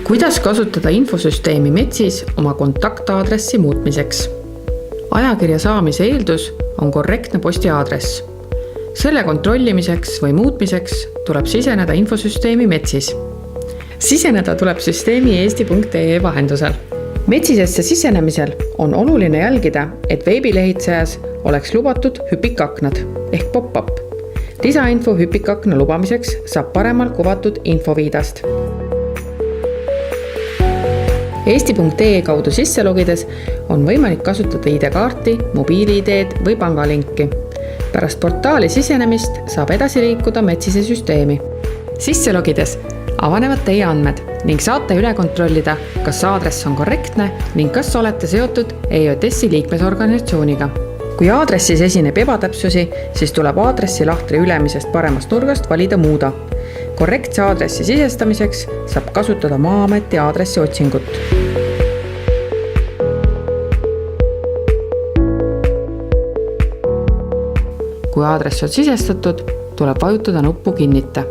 Kuidas kasutada infosüsteemi Metsis oma kontaktaadressi muutmiseks? Ajakirja saamise eeldus on korrektne postiaadress. Selle kontrollimiseks või muutmiseks tuleb siseneda infosüsteemi Metsis. Siseneda tuleb süsteemi eesti.ee vahendusel. Metsisesse sisenemisel on oluline jälgida, et veebilehitsejas oleks lubatud hüpikaknad ehk pop-up. Lisainfo hüpikakna lubamiseks saab paremal kuvatud infoviidast. Eesti.ee kaudu sisse logides on võimalik kasutada ID-kaarti, mobiili-ID-d või pangalinki. Pärast portaali sisenemist saab edasi liikuda Metsise süsteemi. Sisse logides avanevad teie andmed ning saate üle kontrollida, kas aadress on korrektne ning kas olete seotud EJS-i liikmesorganisatsiooniga. Kui aadressis esineb ebatäpsusi, siis tuleb aadressi lahtri ülemisest paremast nurgast valida muuda. Korrektse aadressi sisestamiseks saab kasutada Maa-ameti aadressi otsingut. Kui aadress on sisestatud, tuleb vajutada nuppu Kinnita.